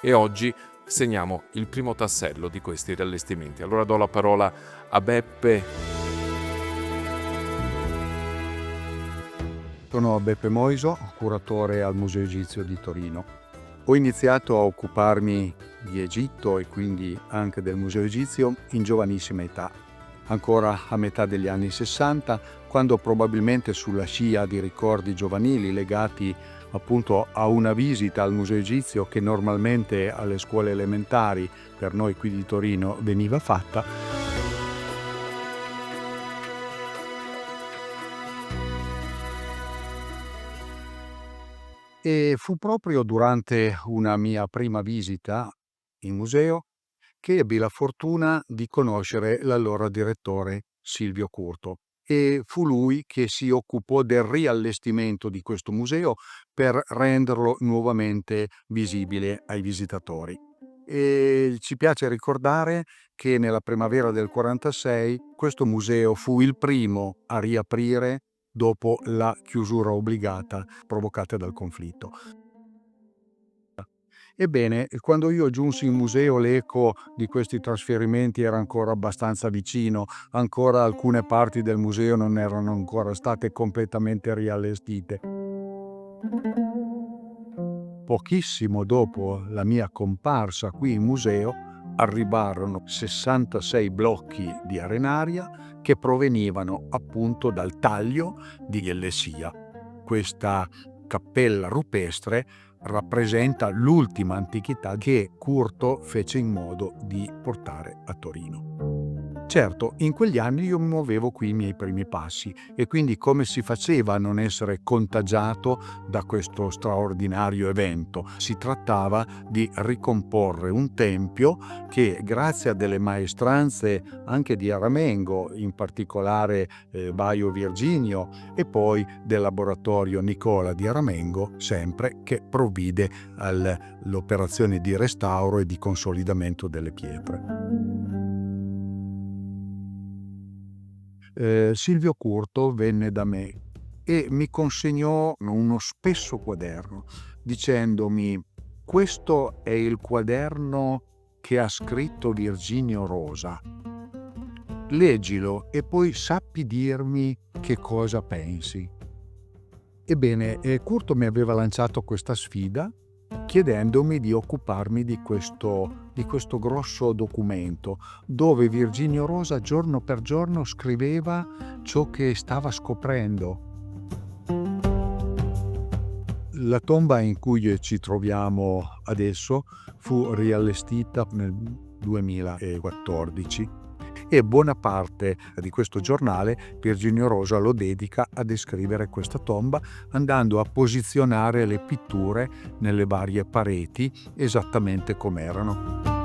e oggi segniamo il primo tassello di questi riallestimenti. Allora do la parola a Beppe. Sono Beppe Moiso, curatore al Museo Egizio di Torino. Ho iniziato a occuparmi di Egitto e quindi anche del Museo Egizio in giovanissima età, ancora a metà degli anni 60, quando probabilmente sulla scia di ricordi giovanili legati appunto a una visita al Museo Egizio che normalmente alle scuole elementari per noi qui di Torino veniva fatta, e fu proprio durante una mia prima visita in museo che ebbi la fortuna di conoscere l'allora direttore Silvio Curto, e fu lui che si occupò del riallestimento di questo museo per renderlo nuovamente visibile ai visitatori. E ci piace ricordare che nella primavera del 46 questo museo fu il primo a riaprire dopo la chiusura obbligata provocata dal conflitto. Ebbene, quando io giunsi in museo l'eco di questi trasferimenti era ancora abbastanza vicino, ancora alcune parti del museo non erano ancora state completamente riallestite. Pochissimo dopo la mia comparsa qui in museo arrivarono 66 blocchi di arenaria che provenivano appunto dal taglio di Ellesia. Questa cappella rupestre rappresenta l'ultima antichità che Curto fece in modo di portare a Torino. Certo, in quegli anni io muovevo qui i miei primi passi e quindi come si faceva a non essere contagiato da questo straordinario evento? Si trattava di ricomporre un tempio che, grazie a delle maestranze anche di Aramengo, in particolare Baio Virginio, e poi del laboratorio Nicola di Aramengo, sempre, che provvide all'operazione di restauro e di consolidamento delle pietre. Silvio Curto venne da me e mi consegnò uno spesso quaderno dicendomi: "Questo è il quaderno che ha scritto Virginio Rosa. Leggilo e poi sappi dirmi che cosa pensi." Ebbene, Curto mi aveva lanciato questa sfida chiedendomi di occuparmi di questo grosso documento, dove Virginio Rosa giorno per giorno scriveva ciò che stava scoprendo. La tomba in cui ci troviamo adesso fu riallestita nel 2014 e buona parte di questo giornale Virginio Rosa lo dedica a descrivere questa tomba, andando a posizionare le pitture nelle varie pareti esattamente com'erano.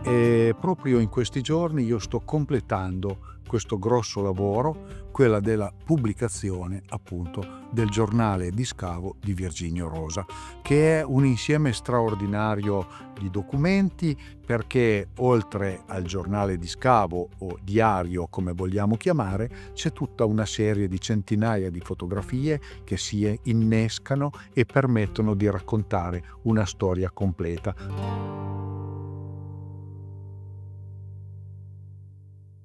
E proprio in questi giorni io sto completando questo grosso lavoro, quella della pubblicazione appunto del giornale di scavo di Virginio Rosa, che è un insieme straordinario di documenti, perché oltre al giornale di scavo o diario come vogliamo chiamare, c'è tutta una serie di centinaia di fotografie che si innescano e permettono di raccontare una storia completa.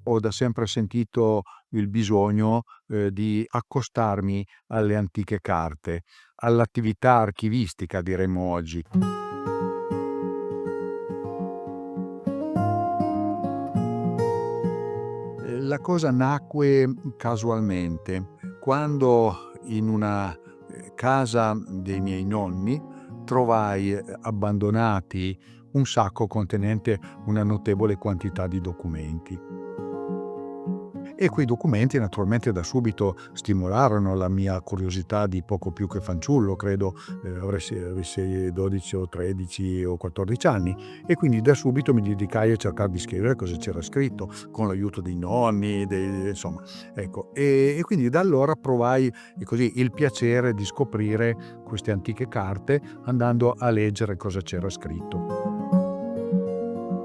Ho da sempre sentito il bisogno, di accostarmi alle antiche carte, all'attività archivistica diremmo oggi. La cosa nacque casualmente, quando in una, casa dei miei nonni trovai, abbandonati un sacco contenente una notevole quantità di documenti. E quei documenti naturalmente da subito stimolarono la mia curiosità di poco più che fanciullo, credo, avessi 12 o 13 o 14 anni, e quindi da subito mi dedicai a cercare di scrivere cosa c'era scritto, con l'aiuto dei nonni, insomma, ecco. E quindi da allora provai così il piacere di scoprire queste antiche carte andando a leggere cosa c'era scritto.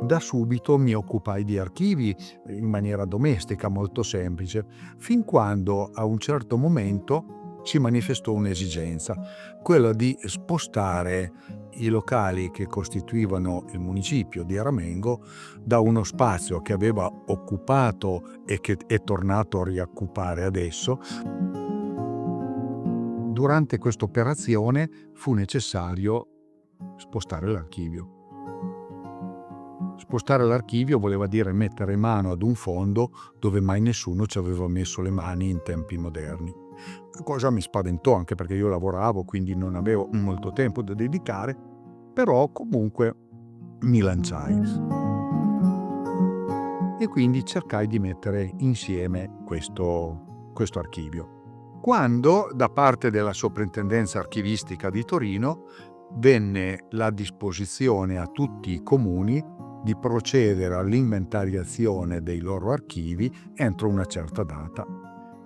Da subito mi occupai di archivi in maniera domestica, molto semplice, fin quando a un certo momento si manifestò un'esigenza, quella di spostare i locali che costituivano il municipio di Aramengo da uno spazio che aveva occupato e che è tornato a rioccupare adesso. Durante questa operazione fu necessario spostare l'archivio. Spostare l'archivio voleva dire mettere mano ad un fondo dove mai nessuno ci aveva messo le mani in tempi moderni. Cosa mi spaventò, anche perché io lavoravo, quindi non avevo molto tempo da dedicare, però comunque mi lanciai. E quindi cercai di mettere insieme questo archivio. Quando da parte della Soprintendenza Archivistica di Torino venne la disposizione a tutti i comuni di procedere all'inventariazione dei loro archivi entro una certa data.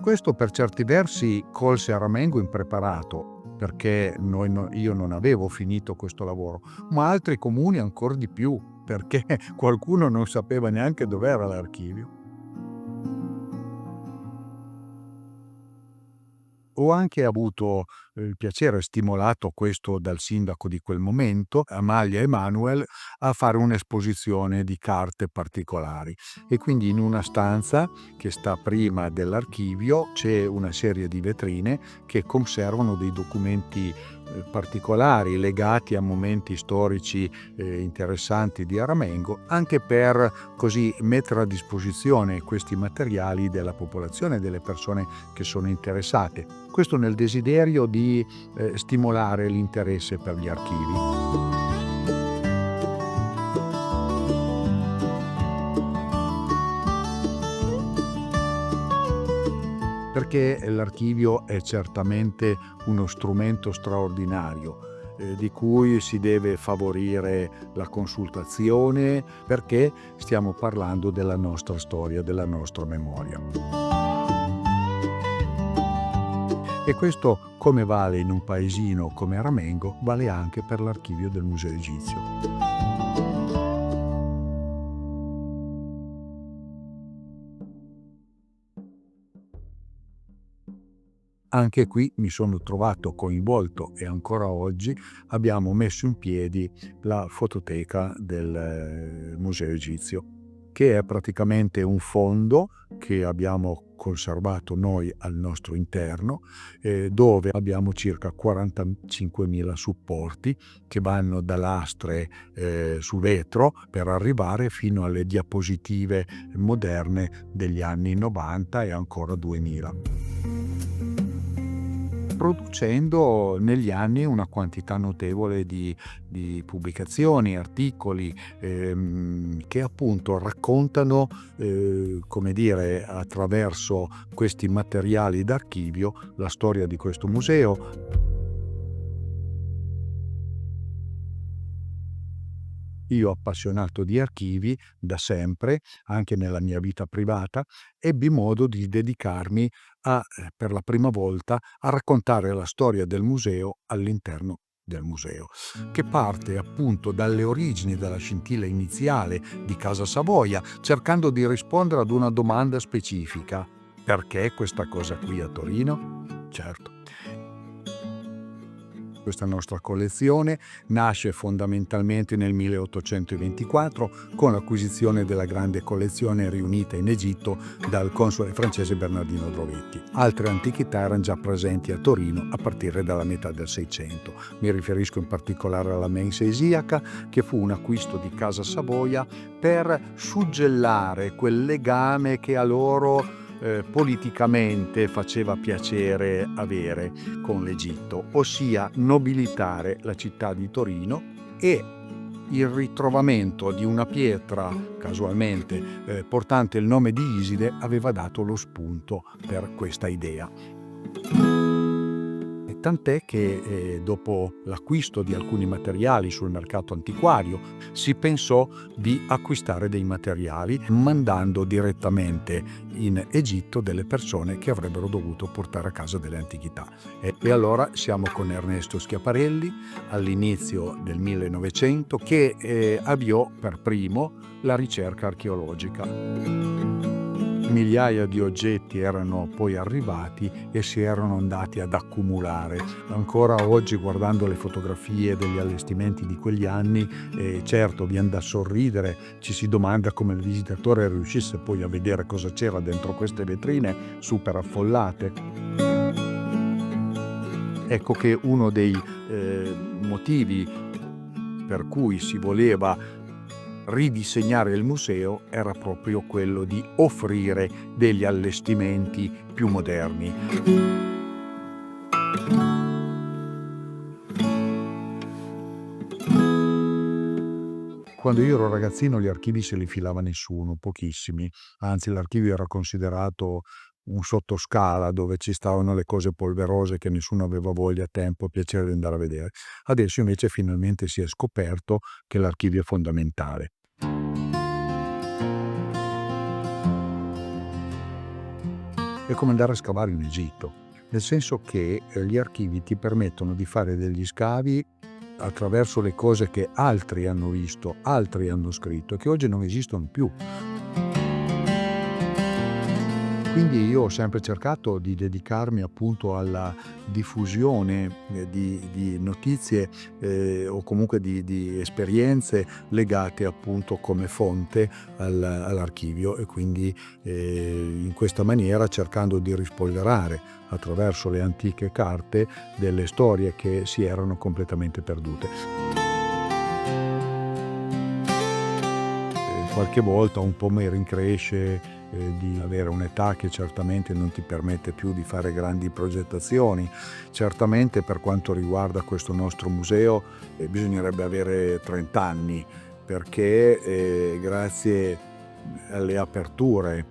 Questo per certi versi colse Aramengo impreparato, perché io non avevo finito questo lavoro, ma altri comuni ancora di più, perché qualcuno non sapeva neanche dov'era l'archivio. Ho anche avuto il piacere, stimolato questo dal sindaco di quel momento, Amalia Emanuel, a fare un'esposizione di carte particolari. E quindi in una stanza che sta prima dell'archivio c'è una serie di vetrine che conservano dei documenti particolari legati a momenti storici interessanti di Aramengo, anche per così mettere a disposizione questi materiali della popolazione e delle persone che sono interessate. Questo nel desiderio di stimolare l'interesse per gli archivi. Perché l'archivio è certamente uno strumento straordinario di cui si deve favorire la consultazione, perché stiamo parlando della nostra storia, della nostra memoria. E questo, come vale in un paesino come Aramengo, vale anche per l'archivio del Museo Egizio. Anche qui mi sono trovato coinvolto e ancora oggi abbiamo messo in piedi la fototeca del Museo Egizio, che è praticamente un fondo che abbiamo conservato noi al nostro interno, dove abbiamo circa 45.000 supporti che vanno da lastre su vetro per arrivare fino alle diapositive moderne degli anni 90 e ancora 2000. Producendo negli anni una quantità notevole di pubblicazioni, articoli che appunto raccontano, come dire, attraverso questi materiali d'archivio la storia di questo museo. Io, appassionato di archivi da sempre, anche nella mia vita privata, ebbi modo di dedicarmi per la prima volta, a raccontare la storia del museo all'interno del museo, che parte appunto dalle origini, dalla scintilla iniziale di Casa Savoia, cercando di rispondere ad una domanda specifica: perché questa cosa qui a Torino? Certo. Questa nostra collezione nasce fondamentalmente nel 1824 con l'acquisizione della grande collezione riunita in Egitto dal console francese Bernardino Drovetti. Altre antichità erano già presenti a Torino a partire dalla metà del Seicento. Mi riferisco in particolare alla mensa esiaca, che fu un acquisto di Casa Savoia per suggellare quel legame che a loro politicamente faceva piacere avere con l'Egitto, ossia nobilitare la città di Torino, e il ritrovamento di una pietra, casualmente portante il nome di Iside, aveva dato lo spunto per questa idea. Tant'è che dopo l'acquisto di alcuni materiali sul mercato antiquario si pensò di acquistare dei materiali mandando direttamente in Egitto delle persone che avrebbero dovuto portare a casa delle antichità. E allora siamo con Ernesto Schiaparelli all'inizio del 1900 che avviò per primo la ricerca archeologica. Migliaia di oggetti erano poi arrivati e si erano andati ad accumulare. Ancora oggi, guardando le fotografie degli allestimenti di quegli anni, certo viene da sorridere, ci si domanda come il visitatore riuscisse poi a vedere cosa c'era dentro queste vetrine super affollate. Ecco che uno dei motivi per cui si voleva ridisegnare il museo era proprio quello di offrire degli allestimenti più moderni. Quando io ero ragazzino gli archivi se li filava nessuno, pochissimi, anzi l'archivio era considerato un sottoscala dove ci stavano le cose polverose che nessuno aveva voglia, tempo, piacere di andare a vedere. Adesso invece finalmente si è scoperto che l'archivio è fondamentale. È come andare a scavare in Egitto, nel senso che gli archivi ti permettono di fare degli scavi attraverso le cose che altri hanno visto, altri hanno scritto e che oggi non esistono più. Quindi io ho sempre cercato di dedicarmi appunto alla diffusione di notizie o comunque di esperienze legate appunto come fonte all'archivio, e quindi in questa maniera cercando di rispolverare attraverso le antiche carte delle storie che si erano completamente perdute. Qualche volta un po' mi rincresce di avere un'età che certamente non ti permette più di fare grandi progettazioni. Certamente per quanto riguarda questo nostro museo bisognerebbe avere 30 anni, perché grazie alle aperture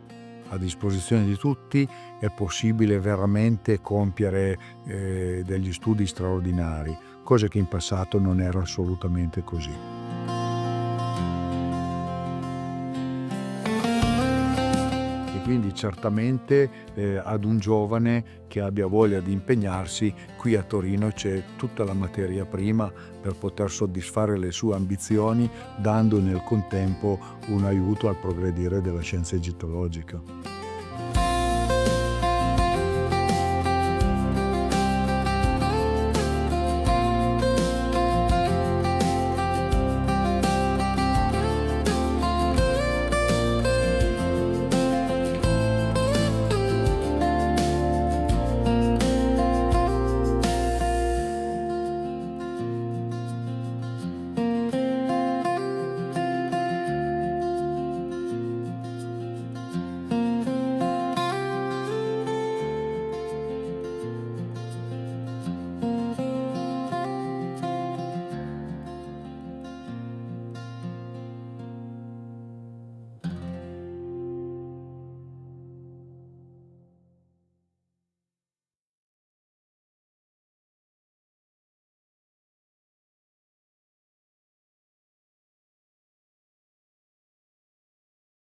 a disposizione di tutti è possibile veramente compiere degli studi straordinari, cose che in passato non era assolutamente così. Quindi certamente ad un giovane che abbia voglia di impegnarsi, qui a Torino c'è tutta la materia prima per poter soddisfare le sue ambizioni, dando nel contempo un aiuto al progredire della scienza egittologica.